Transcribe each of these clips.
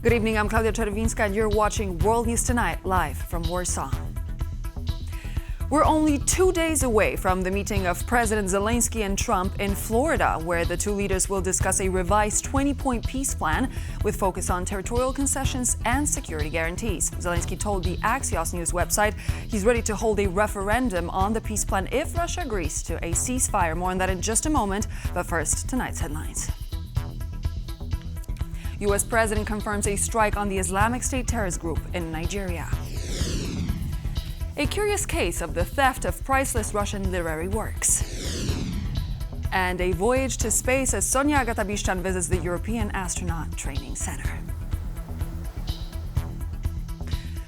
Good evening, I'm Claudia Czerwinska and you're watching World News Tonight, live from Warsaw. We're only 2 days away from the meeting of President Zelenskyy and Trump in Florida, where the two leaders will discuss a revised 20-point peace plan with focus on territorial concessions and security guarantees. Zelenskyy told the Axios News website he's ready to hold a referendum on the peace plan if Russia agrees to a ceasefire. More on that in just a moment, but first, tonight's headlines. U.S. President confirms a strike on the Islamic State terrorist group in Nigeria. A curious case of the theft of priceless Russian literary works. And a voyage to space as Sonia Agatabishchan visits the European Astronaut Training Center.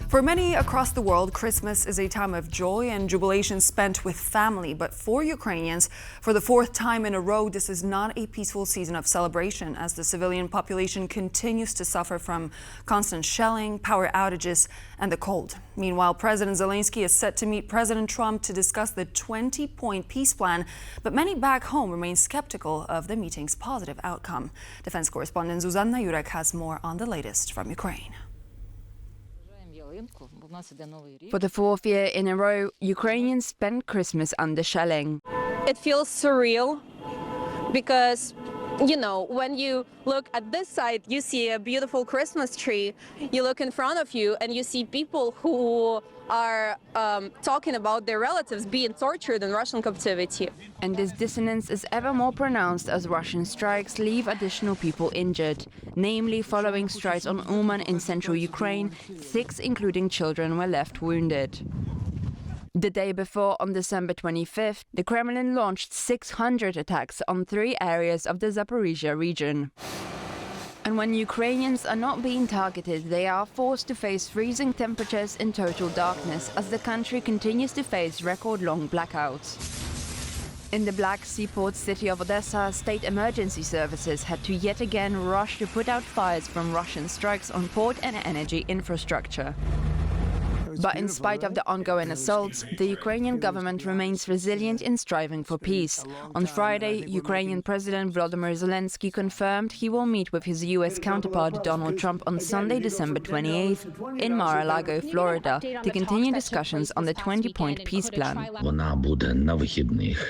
For many across the world, Christmas is a time of joy and jubilation spent with family. But for Ukrainians, for the fourth time in a row, this is not a peaceful season of celebration as the civilian population continues to suffer from constant shelling, power outages, and the cold. Meanwhile, President Zelenskyy is set to meet President Trump to discuss the 20-point peace plan, but many back home remain skeptical of the meeting's positive outcome. Defense correspondent Zuzanna Jurek has more on the latest from Ukraine. For the fourth year in a row, Ukrainians spent Christmas under shelling. It feels surreal because, when you look at this side, you see a beautiful Christmas tree. You look in front of you and you see people who are talking about their relatives being tortured in Russian captivity. And this dissonance is ever more pronounced as Russian strikes leave additional people injured. Namely, following strikes on Uman in central Ukraine, 6, including children, were left wounded. The day before, on December 25th, the Kremlin launched 600 attacks on 3 areas of the Zaporizhia region. And when Ukrainians are not being targeted, they are forced to face freezing temperatures in total darkness as the country continues to face record-long blackouts. In the Black Sea port city of Odessa, state emergency services had to yet again rush to put out fires from Russian strikes on port and energy infrastructure. But in spite of the ongoing assaults, the Ukrainian government remains resilient in striving for peace. On Friday, Ukrainian President Volodymyr Zelenskyy confirmed he will meet with his U.S. counterpart Donald Trump on Sunday, December 28th, in Mar-a-Lago, Florida, to continue discussions on the 20-point peace plan.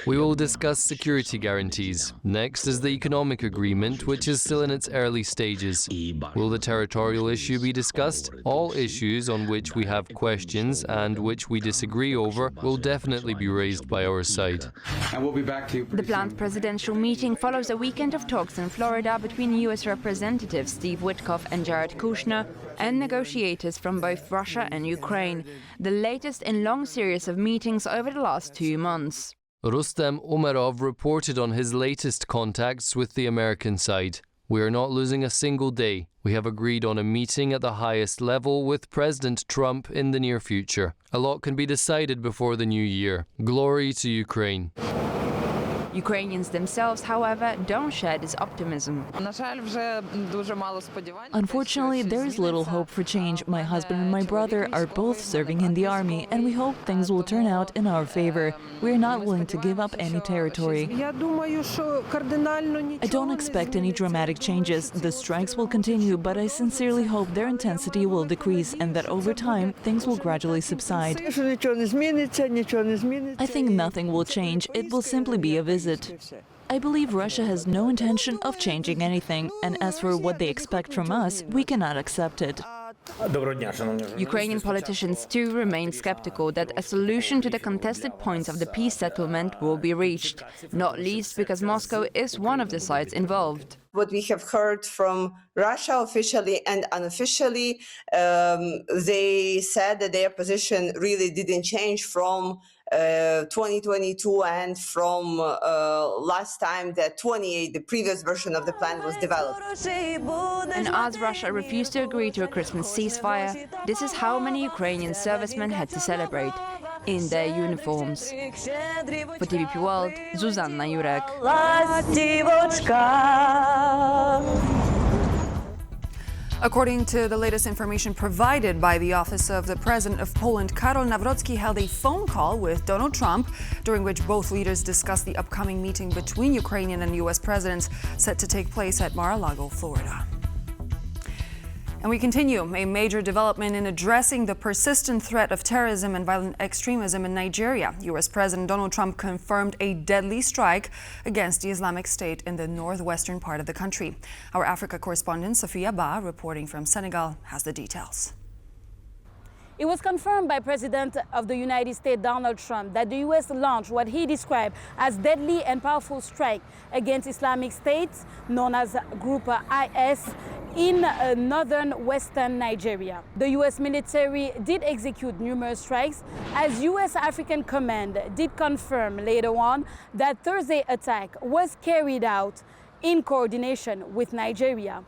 We will discuss security guarantees. Next is the economic agreement, which is still in its early stages. Will the territorial issue be discussed? All issues on which we have questions and which we disagree over will definitely be raised by our side. And we'll be back to you The planned presidential meeting follows a weekend of talks in Florida between U.S. Representatives Steve Witkoff and Jared Kushner and negotiators from both Russia and Ukraine, the latest in a long series of meetings over the last 2 months. Rustem Umerov reported on his latest contacts with the American side. We are not losing a single day. We have agreed on a meeting at the highest level with President Trump in the near future. A lot can be decided before the new year. Glory to Ukraine. Ukrainians themselves, however, don't share this optimism. Unfortunately, there is little hope for change. My husband and my brother are both serving in the army, and we hope things will turn out in our favor. We are not willing to give up any territory. I don't expect any dramatic changes. The strikes will continue, but I sincerely hope their intensity will decrease and that over time, things will gradually subside. I think nothing will change. It will simply be a visit. I believe Russia has no intention of changing anything, and as for what they expect from us, we cannot accept it. Ukrainian politicians too remain skeptical that a solution to the contested points of the peace settlement will be reached, not least because Moscow is one of the sides involved. What we have heard from Russia officially and unofficially, they said that their position really didn't change from 2022 and from last time that the previous version of the plan was developed. And as Russia refused to agree to a Christmas ceasefire, this is how many Ukrainian servicemen had to celebrate in their uniforms. For TVP World, Zuzanna Jurek. According to the latest information provided by the Office of the President of Poland, Karol Nawrocki held a phone call with Donald Trump, during which both leaders discussed the upcoming meeting between Ukrainian and U.S. presidents set to take place at Mar-a-Lago, Florida. And we continue. A major development in addressing the persistent threat of terrorism and violent extremism in Nigeria. U.S. President Donald Trump confirmed a deadly strike against the Islamic State in the northwestern part of the country. Our Africa correspondent Sophia Ba, reporting from Senegal, has the details. It was confirmed by President of the United States, Donald Trump, that the U.S. launched what he described as deadly and powerful strike against Islamic State, known as Group IS, in northern western Nigeria. The U.S. military did execute numerous strikes, as U.S. African Command did confirm later on that Thursday attack was carried out in coordination with Nigeria.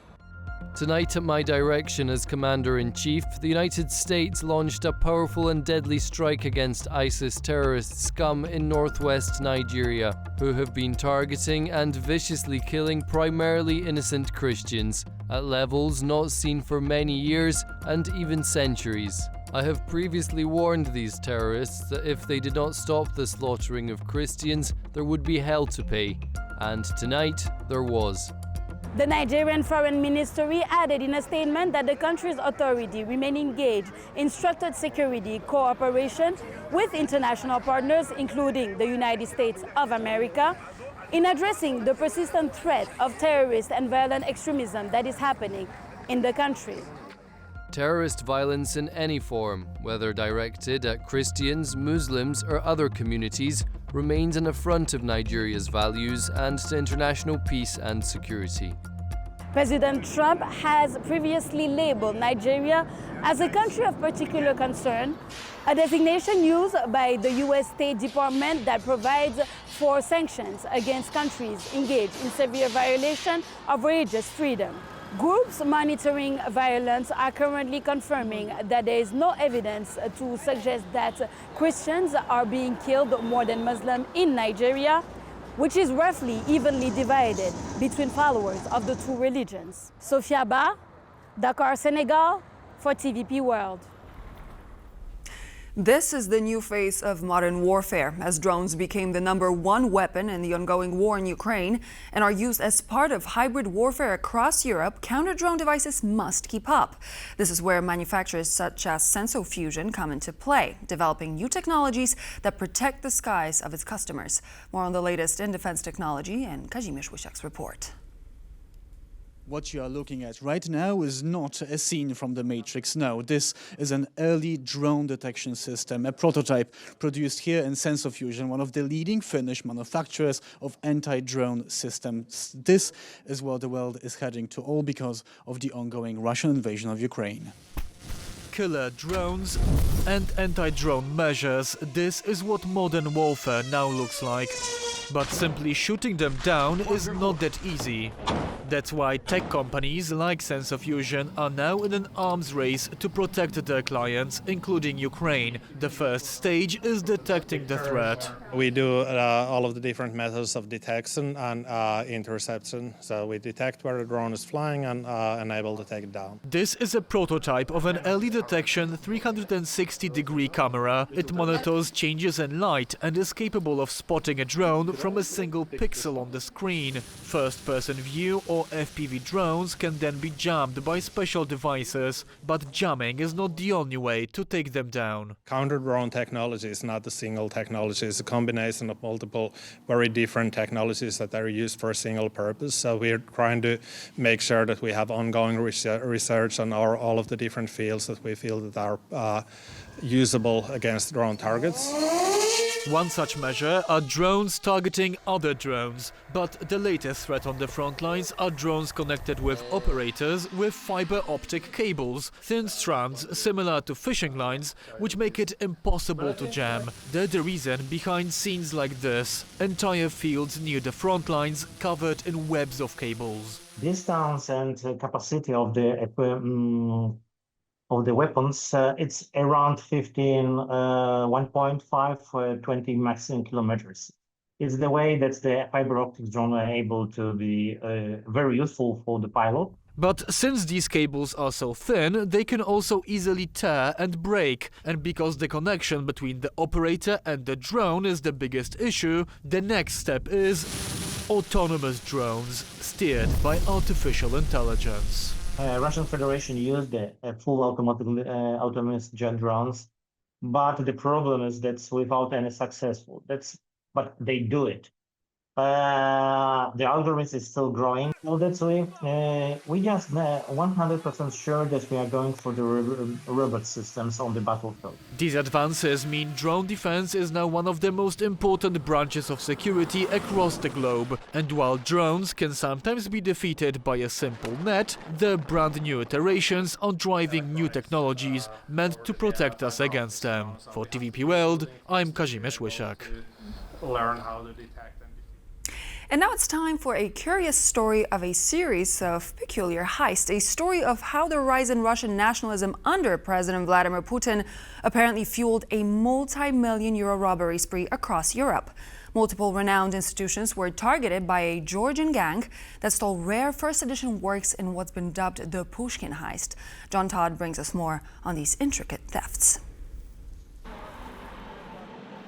Tonight, at my direction as Commander-in-Chief, the United States launched a powerful and deadly strike against ISIS terrorist scum in northwest Nigeria, who have been targeting and viciously killing primarily innocent Christians at levels not seen for many years and even centuries. I have previously warned these terrorists that if they did not stop the slaughtering of Christians, there would be hell to pay. And tonight, there was. The Nigerian Foreign Ministry added in a statement that the country's authority remain engaged in structured security cooperation with international partners, including the United States of America, in addressing the persistent threat of terrorist and violent extremism that is happening in the country. Terrorist violence in any form, whether directed at Christians, Muslims, or other communities, remains an affront of Nigeria's values and to international peace and security. President Trump has previously labeled Nigeria as a country of particular concern, a designation used by the U.S. State Department that provides for sanctions against countries engaged in severe violation of religious freedom. Groups monitoring violence are currently confirming that there is no evidence to suggest that Christians are being killed more than Muslims in Nigeria, which is roughly evenly divided between followers of the two religions. Sophia Ba, Dakar, Senegal, for TVP World. This is the new face of modern warfare, as drones became the #1 weapon in the ongoing war in Ukraine and are used as part of hybrid warfare across Europe. Counter-drone devices must keep up. This is where manufacturers such as Sensofusion come into play, developing new technologies that protect the skies of its customers. More on the latest in defense technology in Kazimierz Wysiak's report. What you are looking at right now is not a scene from The Matrix. No, this is an early drone detection system, a prototype produced here in Sensofusion, one of the leading Finnish manufacturers of anti-drone systems. This is where the world is heading to, all because of the ongoing Russian invasion of Ukraine. Killer drones and anti-drone measures. This is what modern warfare now looks like. But simply shooting them down is not that easy. That's why tech companies like Sensofusion are now in an arms race to protect their clients, including Ukraine. The first stage is detecting the threat. We do all of the different methods of detection and interception. So we detect where the drone is flying and enable to take it down. This is a prototype of an early detection 360-degree camera. It monitors changes in light and is capable of spotting a drone from a single pixel on the screen. First-person view or FPV drones can then be jammed by special devices, but jamming is not the only way to take them down. Counter-drone technology is not a single technology. It's a combination of multiple very different technologies that are used for a single purpose. So we're trying to make sure that we have ongoing research on all of the different fields that we feel that are usable against drone targets. One such measure are drones targeting other drones, but the latest threat on the front lines are drones connected with operators with fiber optic cables, thin strands similar to fishing lines, which make it impossible to jam. They're the reason behind scenes like this, entire fields near the front lines covered in webs of cables. Distance and capacity of the weapons, it's around 1.5, 20 maximum kilometers. It's the way that the fiber optic drone are able to be very useful for the pilot. But since these cables are so thin, they can also easily tear and break. And because the connection between the operator and the drone is the biggest issue, the next step is autonomous drones steered by artificial intelligence. Russian Federation used full autonomous jet drones, but the problem is that's without any successful. But they do it. The algorithm is still growing. So that's why we just 100% sure that we are going for the robot systems on the battlefield. These advances mean drone defense is now one of the most important branches of security across the globe. And while drones can sometimes be defeated by a simple net, the brand new iterations are driving new technologies meant to protect us against them. For TVP World, I'm Kazimierz Łysiak. Learn how to detect. And now it's time for a curious story of a series of peculiar heists, a story of how the rise in Russian nationalism under President Vladimir Putin apparently fueled a multi-million-euro robbery spree across Europe. Multiple renowned institutions were targeted by a Georgian gang that stole rare first edition works in what's been dubbed the Pushkin heist. John Todd brings us more on these intricate thefts.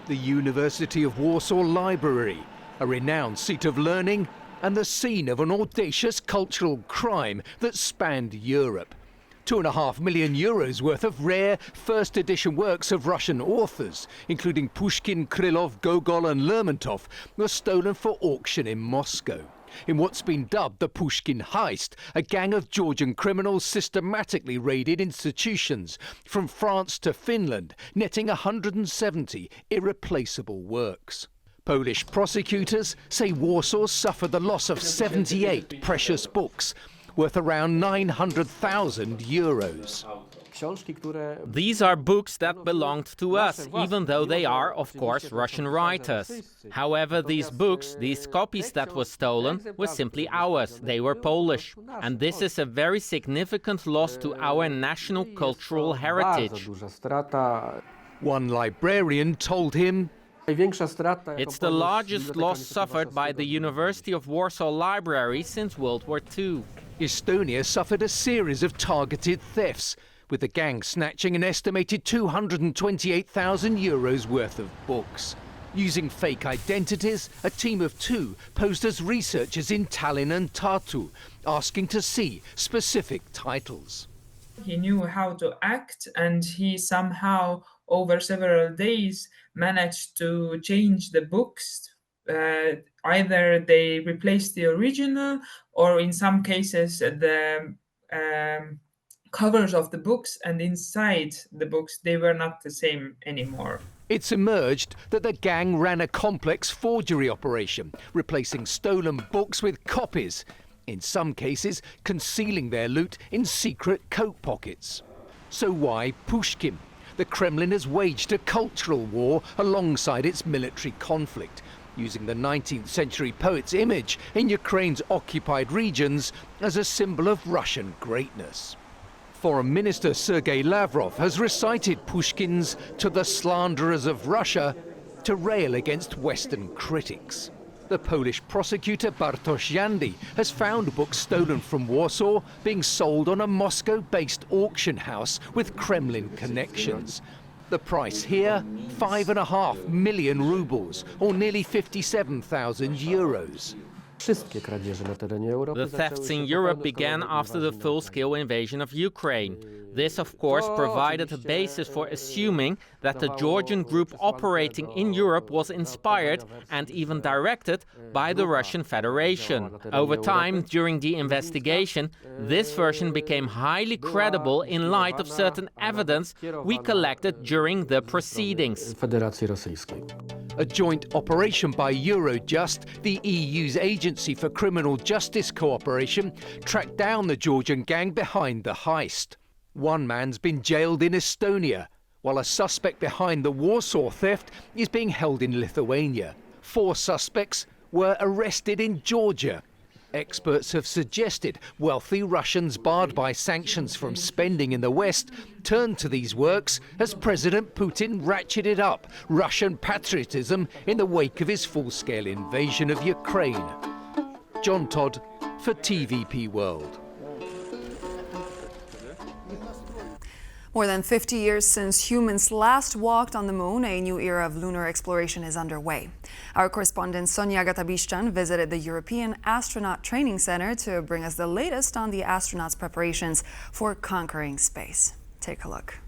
The University of Warsaw Library, a renowned seat of learning and the scene of an audacious cultural crime that spanned Europe. 2.5 million euros worth of rare first edition works of Russian authors, including Pushkin, Krylov, Gogol and Lermontov, were stolen for auction in Moscow. In what's been dubbed the Pushkin heist, a gang of Georgian criminals systematically raided institutions from France to Finland, netting 170 irreplaceable works. Polish prosecutors say Warsaw suffered the loss of 78 precious books, worth around 900,000 euros. These are books that belonged to us, even though they are, of course, Russian writers. However, these books, these copies that were stolen, were simply ours. They were Polish. And this is a very significant loss to our national cultural heritage. One librarian told him, "It's the largest loss suffered by the University of Warsaw Library since World War II. Estonia suffered a series of targeted thefts, with the gang snatching an estimated 228,000 euros worth of books. Using fake identities, a team of two posed as researchers in Tallinn and Tartu, asking to see specific titles. He knew how to act, and he somehow, over several days, managed to change the books. Either they replaced the original, or in some cases the covers of the books and inside the books, they were not the same anymore. It's emerged that the gang ran a complex forgery operation, replacing stolen books with copies, in some cases concealing their loot in secret coat pockets. So why Pushkin? The Kremlin has waged a cultural war alongside its military conflict, using the 19th century poet's image in Ukraine's occupied regions as a symbol of Russian greatness. Foreign Minister Sergei Lavrov has recited Pushkin's "To the Slanderers of Russia" to rail against Western critics. The Polish prosecutor Bartosz Jandy has found books stolen from Warsaw being sold on a Moscow-based auction house with Kremlin connections. The price here, 5.5 million rubles, or nearly 57,000 euros. The thefts in Europe began after the full-scale invasion of Ukraine. This, of course, provided a basis for assuming that the Georgian group operating in Europe was inspired and even directed by the Russian Federation. Over time, during the investigation, this version became highly credible in light of certain evidence we collected during the proceedings. A joint operation by Eurojust, the EU's agency for criminal justice cooperation, tracked down the Georgian gang behind the heist. One man's been jailed in Estonia, while a suspect behind the Warsaw theft is being held in Lithuania. 4 suspects were arrested in Georgia. Experts have suggested wealthy Russians barred by sanctions from spending in the West turned to these works as President Putin ratcheted up Russian patriotism in the wake of his full-scale invasion of Ukraine. John Todd for TVP World. More than 50 years since humans last walked on the moon, a new era of lunar exploration is underway. Our correspondent Sonia Gatabishchan visited the European Astronaut Training Center to bring us the latest on the astronauts' preparations for conquering space. Take a look.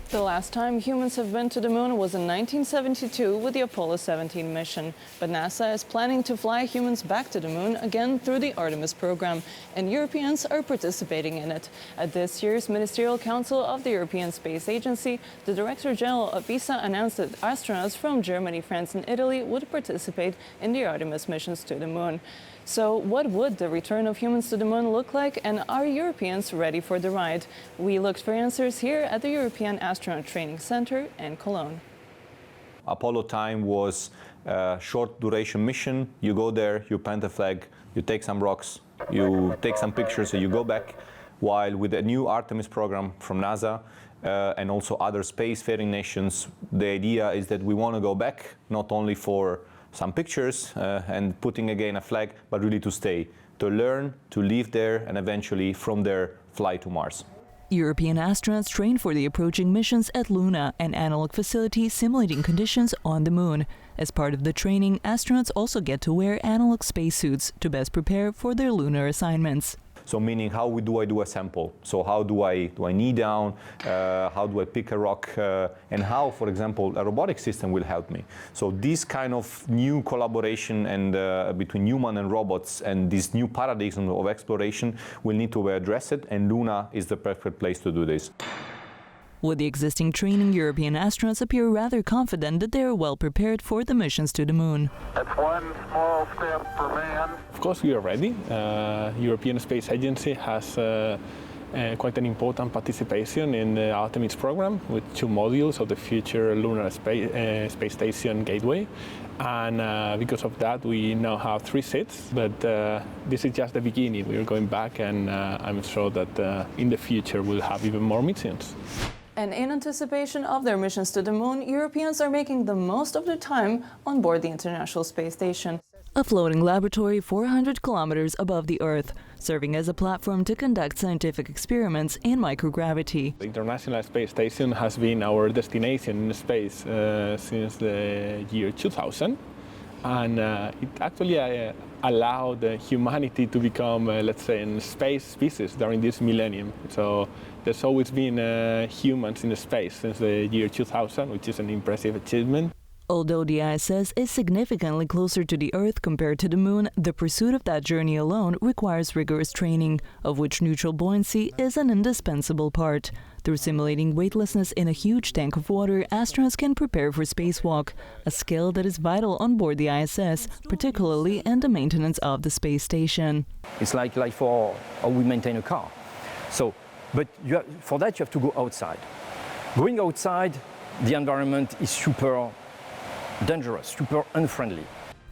The last time humans have been to the moon was in 1972 with the Apollo 17 mission. But NASA is planning to fly humans back to the moon again through the Artemis program, and Europeans are participating in it. At this year's Ministerial Council of the European Space Agency, the Director General of ESA announced that astronauts from Germany, France and Italy would participate in the Artemis missions to the moon. So what would the return of humans to the moon look like, and are Europeans ready for the ride? We looked for answers here at the European Astronaut Training Center in Cologne. Apollo time was a short duration mission. You go there, you plant a flag, you take some rocks, you take some pictures, and you go back. While with the new Artemis program from NASA and also other spacefaring nations, the idea is that we want to go back not only for some pictures and putting again a flag, but really to stay, to learn, to live there, and eventually from there fly to Mars. European astronauts train for the approaching missions at Luna, an analog facility simulating conditions on the moon. As part of the training, astronauts also get to wear analog spacesuits to best prepare for their lunar assignments. So meaning, how do I do a sample? So how do I knee down? How do I pick a rock? And how, for example, a robotic system will help me? So this kind of new collaboration and between human and robots and this new paradigm of exploration will need to be addressed, and Luna is the perfect place to do this. With the existing training, European astronauts appear rather confident that they are well prepared for the missions to the moon. That's one small step for man. Of course, we are ready. European Space Agency has quite an important participation in the Artemis program with 2 modules of the future lunar space station Gateway. And because of that, we now have 3 seats, but this is just the beginning. We are going back, and I'm sure that in the future we'll have even more missions. And in anticipation of their missions to the moon, Europeans are making the most of their time on board the International Space Station, a floating laboratory 400 kilometers above the Earth, serving as a platform to conduct scientific experiments in microgravity. The International Space Station has been our destination in space since the year 2000, and it actually allowed humanity to become, let's say, a space species during this millennium. So there's always been humans in space since the year 2000, which is an impressive achievement. Although the ISS is significantly closer to the Earth compared to the Moon, the pursuit of that journey alone requires rigorous training, of which neutral buoyancy is an indispensable part. Through simulating weightlessness in a huge tank of water, astronauts can prepare for spacewalk, a skill that is vital on board the ISS, particularly in the maintenance of the space station. It's like for how we maintain a car. But for that you have to go outside. Going outside, the environment is super dangerous, super unfriendly.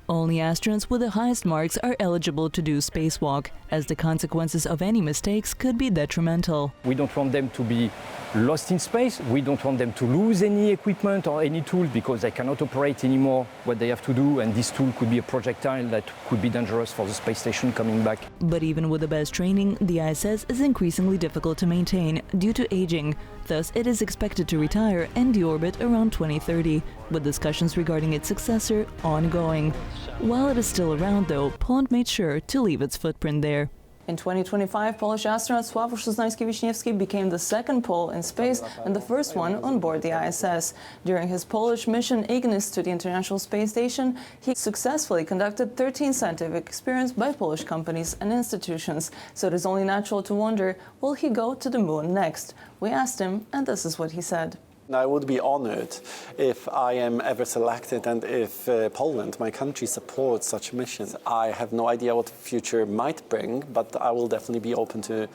Only astronauts with the highest marks are eligible to do spacewalk, as the consequences of any mistakes could be detrimental. We don't want them to be lost in space. We don't want them to lose any equipment or any tool because they cannot operate anymore what they have to do, and this tool could be a projectile that could be dangerous for the space station coming back. But even with the best training, the ISS is increasingly difficult to maintain due to aging. Thus, it is expected to retire and deorbit around 2030, with discussions regarding its successor ongoing. While it is still around, though, Poland made sure to leave its footprint there. In 2025, Polish astronaut Sławomir Reznikov became the second Pole in space and the first one on board the ISS. During his Polish mission Ignis to the International Space Station, he successfully conducted 13 scientific experiments by Polish companies and institutions. So it is only natural to wonder, will he go to the moon next? We asked him, and this is what he said. I would be honored if I am ever selected and if Poland, my country, supports such missions. I have no idea what the future might bring, but I will definitely be open to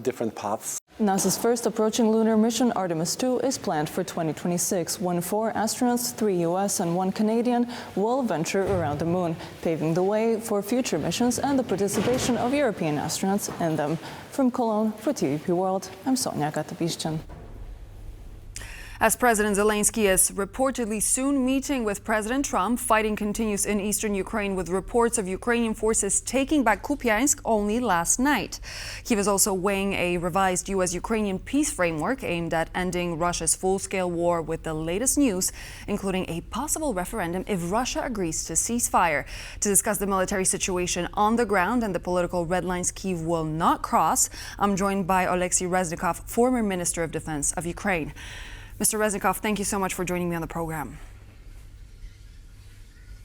different paths. NASA's first approaching lunar mission, Artemis II, is planned for 2026, when 4 astronauts, 3 US and 1 Canadian, will venture around the moon, paving the way for future missions and the participation of European astronauts in them. From Cologne, for TVP World, I'm Sonia Gatabishchan. As President Zelenskyy is reportedly soon meeting with President Trump, fighting continues in eastern Ukraine with reports of Ukrainian forces taking back Kupiansk only last night. Kyiv is also weighing a revised U.S.-Ukrainian peace framework aimed at ending Russia's full-scale war, with the latest news including a possible referendum if Russia agrees to ceasefire. To discuss the military situation on the ground and the political red lines Kyiv will not cross, I'm joined by Oleksii Reznikov, former Minister of Defense of Ukraine. Mr. Reznikov, thank you so much for joining me on the program.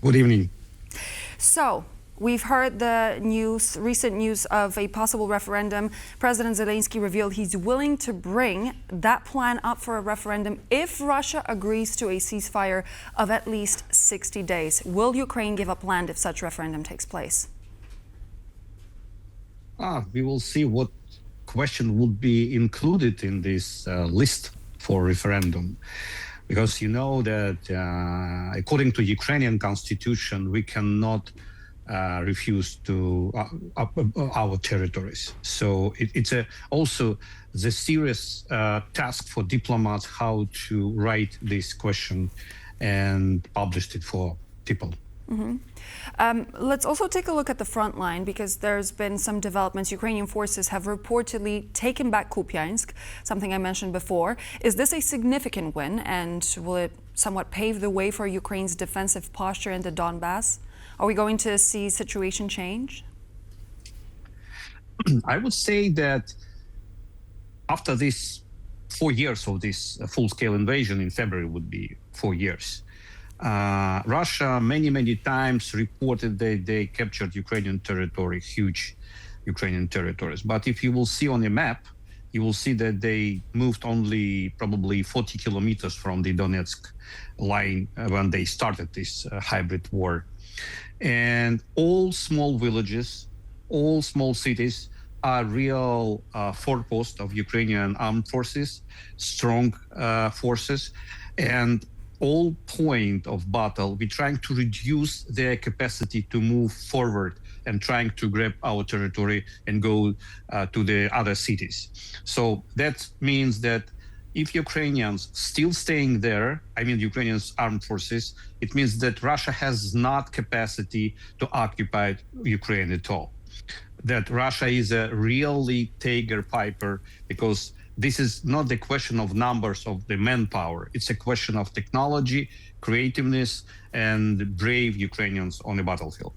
Good evening. So, we've heard the recent news of a possible referendum. President Zelenskyy revealed he's willing to bring that plan up for a referendum if Russia agrees to a ceasefire of at least 60 days. Will Ukraine give up land if such referendum takes place? We will see what question would be included in this list for referendum, because you know that according to Ukrainian constitution, we cannot refuse to our territories. So it's also the serious task for diplomats how to write this question and publish it for people. Mm-hmm. Let's also take a look at the front line, because there's been some developments. Ukrainian forces have reportedly taken back Kupiansk, something I mentioned before. Is this a significant win, and will it somewhat pave the way for Ukraine's defensive posture in the Donbass? Are we going to see situation change? I would say that after this 4 years of this full-scale invasion, in February would be 4 years, Russia many times reported that they captured Ukrainian territory, huge Ukrainian territories. But if you will see on the map, you will see that they moved only probably 40 kilometers from the Donetsk line when they started this hybrid war. And all small villages, all small cities are real forepost of Ukrainian armed forces, strong forces, and all point of battle, we're trying to reduce their capacity to move forward and trying to grab our territory and go to the other cities. So that means that if Ukrainians still staying there, I mean Ukrainians armed forces, it means that Russia has not capacity to occupy Ukraine at all. That Russia is a really tiger piper, because this is not the question of numbers of the manpower. It's a question of technology, creativeness, and brave Ukrainians on the battlefield.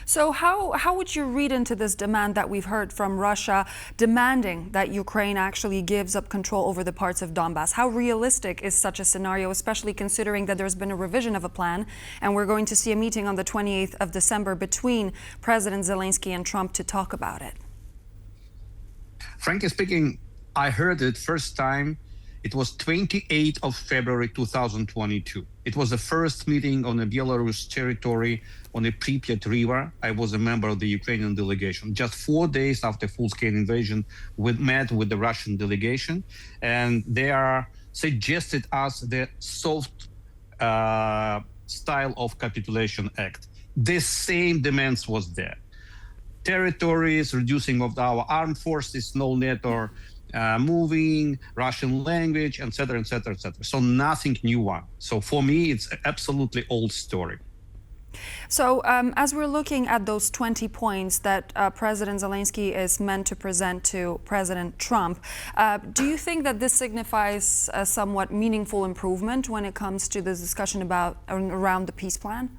So how would you read into this demand that we've heard from Russia, demanding that Ukraine actually gives up control over the parts of Donbass? How realistic is such a scenario, especially considering that there's been a revision of a plan, and we're going to see a meeting on the 28th of December between President Zelenskyy and Trump to talk about it? Frankly speaking, I heard it first time, it was 28th of February 2022. It was the first meeting on the Belarus territory on the Pripyat River. I was a member of the Ukrainian delegation. Just 4 days after full-scale invasion, we met with the Russian delegation, and they suggested us the soft style of capitulation act. The same demands was there. Territories, reducing of our armed forces, no NATO moving, Russian language, etc., etc., etc. So nothing new one. So for me, it's absolutely old story. So as we're looking at those 20 points that President Zelenskyy is meant to present to President Trump, do you think that this signifies a somewhat meaningful improvement when it comes to the discussion about around the peace plan?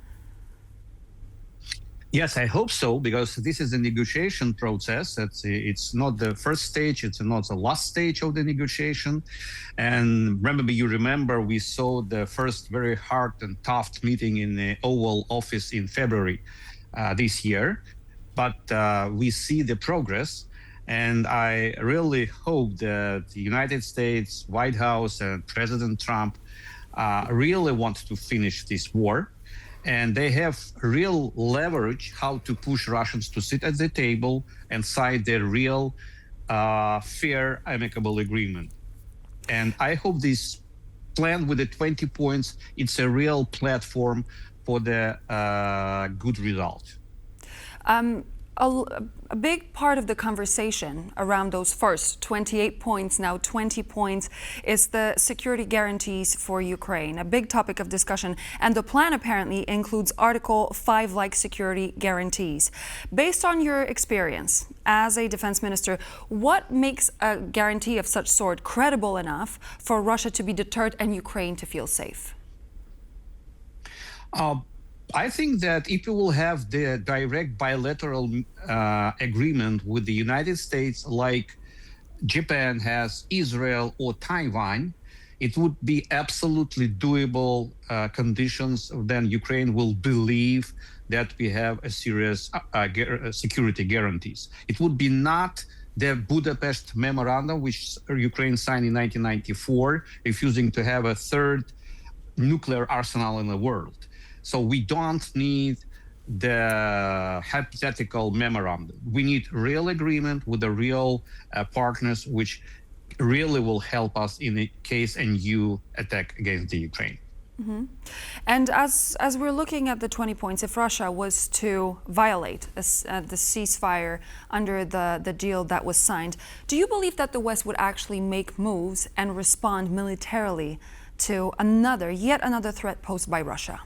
Yes, I hope so, because this is a negotiation process. It's not the first stage, it's not the last stage of the negotiation. And you remember we saw the first very hard and tough meeting in the Oval Office in February this year. But we see the progress. And I really hope that the United States, White House, and President Trump really want to finish this war. And they have real leverage how to push Russians to sit at the table and sign their real, fair, amicable agreement. And I hope this plan with the 20 points, it's a real platform for the good result. a big part of the conversation around those first 28 points, now 20 points, is the security guarantees for Ukraine, a big topic of discussion. And the plan apparently includes Article 5-like security guarantees. Based on your experience as a defense minister, what makes a guarantee of such sort credible enough for Russia to be deterred and Ukraine to feel safe? I think that if you will have the direct bilateral agreement with the United States, like Japan has, Israel or Taiwan, it would be absolutely doable conditions. Then Ukraine will believe that we have a serious security guarantees. It would be not the Budapest Memorandum, which Ukraine signed in 1994, refusing to have a third nuclear arsenal in the world. So we don't need the hypothetical memorandum. We need real agreement with the real partners, which really will help us in the case a new attack against the Ukraine. Mm-hmm. And as we're looking at the 20 points, if Russia was to violate the ceasefire under the deal that was signed, do you believe that the West would actually make moves and respond militarily to yet another threat posed by Russia?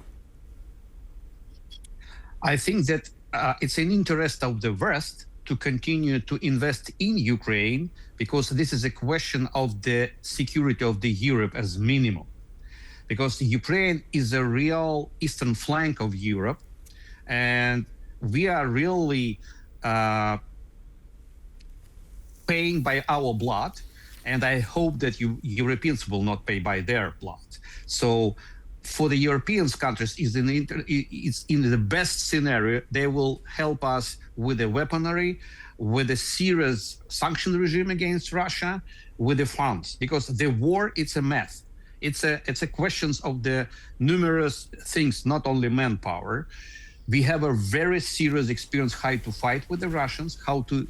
I think that it's an interest of the West to continue to invest in Ukraine, because this is a question of the security of the Europe as minimum. Because Ukraine is a real eastern flank of Europe, and we are really paying by our blood, and I hope that Europeans will not pay by their blood. So for the European countries, it's in the best scenario, they will help us with the weaponry, with a serious sanction regime against Russia, with the funds, because the war, it's a mess. It's a questions of the numerous things, not only manpower. We have a very serious experience how to fight with the Russians, how to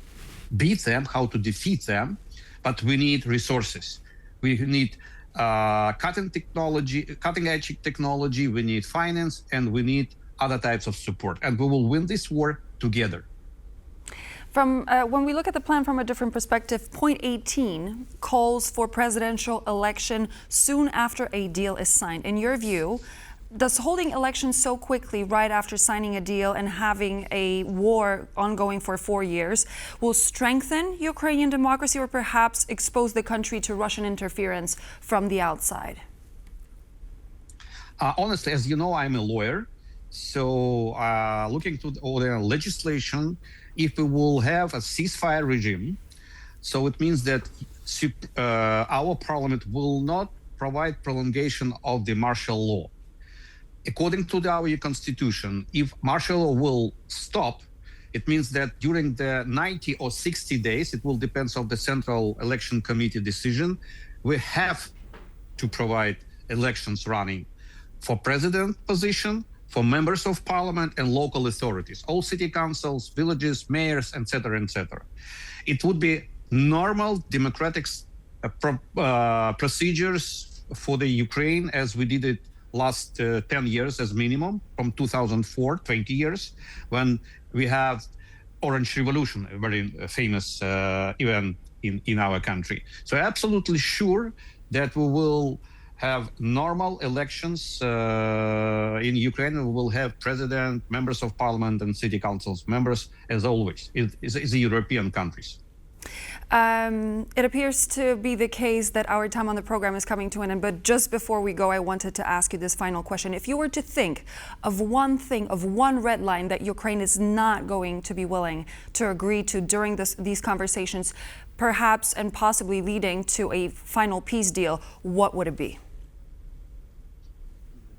beat them, how to defeat them, but we need resources. We need cutting-edge technology, we need finance, and we need other types of support. And we will win this war together. From when we look at the plan from a different perspective, point 18 calls for presidential election soon after a deal is signed. In your view, does holding elections so quickly right after signing a deal and having a war ongoing for 4 years will strengthen Ukrainian democracy or perhaps expose the country to Russian interference from the outside? Honestly, as you know, I'm a lawyer. So looking to the legislation, if we will have a ceasefire regime, so it means that our parliament will not provide prolongation of the martial law. According to our constitution, if martial law will stop, it means that during the 90 or 60 days, it will depend on the Central Election Committee decision, we have to provide elections running for president position, for members of parliament and local authorities, all city councils, villages, mayors, etc., etc. It would be normal democratic procedures for the Ukraine as we did it last 10 years as minimum, from 2004, 20 years, when we have Orange Revolution, a very famous event in our country. So absolutely sure that we will have normal elections in Ukraine. We will have president, members of parliament and city councils members, as always. It's the European countries. It appears to be the case that our time on the program is coming to an end, but just before we go, I wanted to ask you this final question. If you were to think of one thing, of one red line that Ukraine is not going to be willing to agree to during these conversations, perhaps and possibly leading to a final peace deal, what would it be?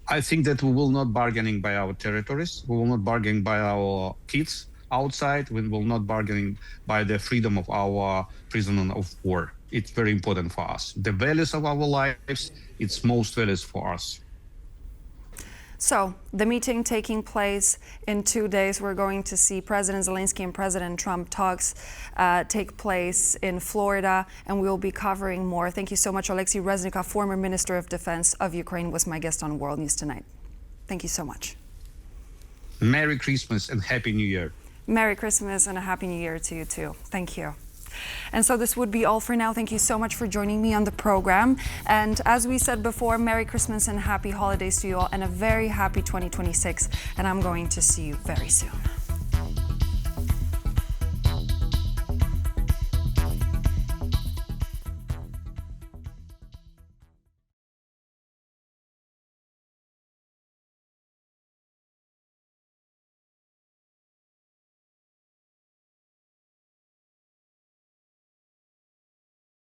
I think that we will not bargaining by our territories. We will not bargain by our kids outside. We will not bargain by the freedom of our prisoners of war. It's very important for us. The values of our lives, it's most values for us. So the meeting taking place in 2 days, we're going to see President Zelenskyy and President Trump talks take place in Florida, and we will be covering more. Thank you so much. Oleksii Reznikov, former Minister of Defense of Ukraine, was my guest on World News Tonight. Thank you so much. Merry Christmas and Happy New Year. Merry Christmas and a Happy New Year to you too. Thank you. And so this would be all for now. Thank you so much for joining me on the program. And as we said before, Merry Christmas and Happy Holidays to you all and a very happy 2026. And I'm going to see you very soon.